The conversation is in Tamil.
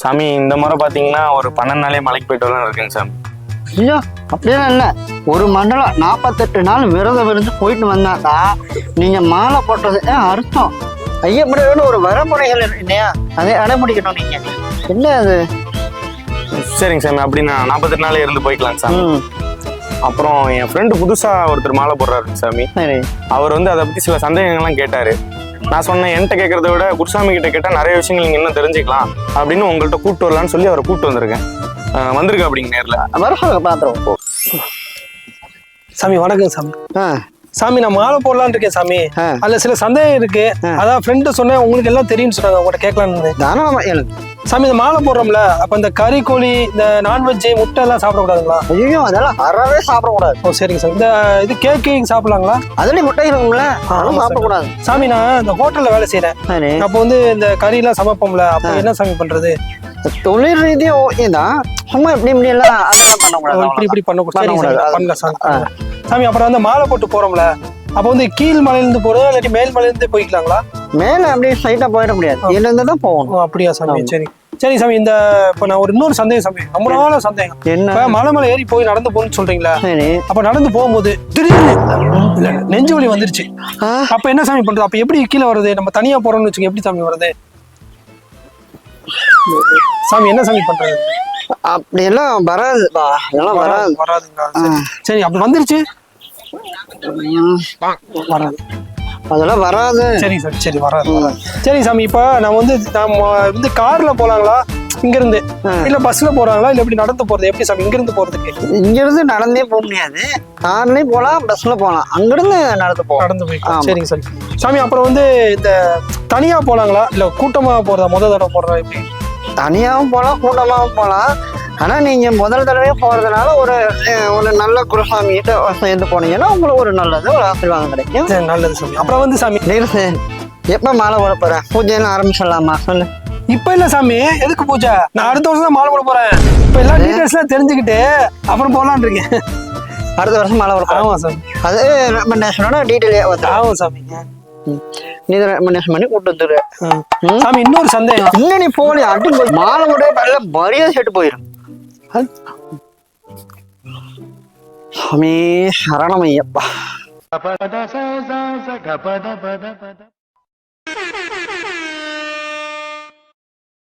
சாமி இந்த முறை பாத்தீங்கன்னா ஒரு 12 நாளே மலைக்கு போயிட்டு வரலாம் இருக்கேங்க சாமி. ஐயோ அப்படியெல்லாம் இல்லை. ஒரு மண்டலம் 48 நாள் விரதம் இருந்து போயிட்டு வந்தாக்கா நீங்க மாலை போட்டது அர்த்தம். ஐயப்படியோட ஒரு வரமுறைகள் இல்லையா, அதை அடைமுடிக்கணும் நீங்க. என்ன அது? சரிங்க சாமி, அப்படி நான் 48 நாளே இருந்து போய்க்கலாம் சாமி. அப்புறம் என் ஃப்ரெண்டு புதுசா ஒருத்தர் மாலை போடுறாரு சாமி. சரி. அவர் வந்து அதை பத்தி சில சந்தேகங்கள்லாம் கேட்டாரு. நான் சொன்னேன், என்கிட்ட கேட்கறத விட குருசாமி கிட்ட கேட்டா நிறைய விஷயங்கள் நீங்க இன்னும் தெரிஞ்சுக்கலாம் அப்படின்னு உங்கள்கிட்ட கூப்பிட்டு வரலான்னு சொல்லி அவரை கூப்பிட்டு வந்திருக்கேன். வந்திருக்கேன் அப்படிங்க நேர்ல. வர சொல்லுங்க பாத்துருவோம். சாமி வணக்கம் சாமி. சாமி நான் மாலை போடலான்னு இருக்கேன் சாமி. அதுல சில சந்தேகம் இருக்கு. அதான் ஃப்ரெண்டு சொன்னேன், உங்களுக்கு எல்லாம் தெரியும்னு சொன்னாங்க, உங்கள்கிட்ட கேட்கலான்னு. தாராளமா சாமி இந்த மாலை போடுறோம்ல, அப்ப இந்த கறி கோழி இந்த நான்வெஜ் முட்டை எல்லாம் சாப்பிடக்கூடாதுங்களா? ஐயோ அதெல்லாம் அறவே சாப்பிடக்கூடாது. ஓ சரிங்க சார். இந்த இது கேக்கு சாப்பிடலாங்களா? அதுலயும் முட்டை இருக்கும்ல, அதெல்லாம் சாப்பிடக்கூடாது. சாமி நான் இந்த ஹோட்டல்ல வேலை செய்யறேன். அப்போ வந்து இந்த கறி எல்லாம் சமைப்போம்ல, அப்போ என்ன சாமி பண்றது? தொழில் ரீதியா ஓகே தான், சும்மா இப்படி இப்படி எல்லாம் அதெல்லாம் பண்ணக்கூடாது. இப்படி பண்ணக்கூடாது சாமி. சாமி அப்புறம் வந்து மாலை போட்டு போறோம்ல, அப்போ வந்து கீழ் மலையிலிருந்து போறதா இல்லாட்டி மேல் மலையிலிருந்து போய்க்கலாங்களா? மேல அப்படியே சைட்டா போயிட முடியாது, இதுல இருந்து தான் போகணும். அப்படியா சாமி? சரி சரி சாமி. இந்த இப்ப நான் ஒரு இன்னொரு சந்தேகம் சாமி, ரொம்ப நாள சந்தேகம். என்ன? மலை மேல ஏறி போய் நடந்து போகணும்னு சொல்றீங்களா? சரி. அப்ப நடந்து போகும்போது திடீர்னு நெஞ்சு வலி வந்துருச்சு. அப்ப என்ன சாமி பண்றது? அப்ப எப்படி கீழே வருது? நம்ம தனியா போறோம்னு வச்சுக்கோங்க, எப்படி சாமி வருது? சாமி என்ன சாமி பண்றது? அப்படி எல்லாம் வராதுப்பா, அதெல்லாம் வராதுங்களா? சரி அப்ப வந்துருச்சு வராது, அதெல்லாம் வராது. சரி சார், சரி வராது. சரி சாமி, இப்ப நான் வந்து கார்ல போலாங்களா இங்க இருந்து, இல்ல பஸ்ல போறாங்களா, இல்ல எப்படி நடந்து போறது? எப்படி சாமி இங்க இருந்து போறதுக்கு? இங்க இருந்து நடந்தே போக முடியாது, கார்லயும் போலாம் பஸ்ல போலாம், அங்கிருந்து நடந்து போய்க்கலாம். சரிங்க சார். சாமி அப்புறம் வந்து இந்த தனியா போலாங்களா, இல்ல கூட்டமா போறதா? முதல் தடவை போறதா? எப்படி? தனியாவும் போலாம் கூட்டமாவும் போலாம். ஆனா நீங்க முதல் தடவையே போறதுனால ஒரு நல்ல குருசாமி கிட்ட சேர்ந்து போனீங்கன்னா உங்களுக்கு ஒரு நல்லது, ஒரு ஆசீர்வாதம் கிடைக்கும். நல்லது சாமி. அப்புறம் வந்து சாமி எப்ப மாலை போட போறேன்? பூஜைன்னு ஆரம்பிச்சிடலாமா சொல்லு? இப்ப இல்ல சாமி, எதுக்கு பூஜை? நான் அடுத்த வருஷம் தான் மாலை போட போறேன். இப்ப எல்லா டீடைல்ஸ் எல்லாம் தெரிஞ்சுக்கிட்டு அப்புறம் போலான் இருக்கேன். அடுத்த வருஷம் மாலை போட? ஆமா சாமி. அது ரெக்கமெண்டேஷனோட டீடைல். ஆமா சாமி. நீ ரெக்கமெண்டேஷன் பண்ணி கூட்டு வந்துரு சாமி. இன்னொரு சந்தேகம், இன்னும் நீ போலி அடி மாலை போட நல்ல மரியாதை செட்டு போயிடும். சாமி சரணமையப்பா.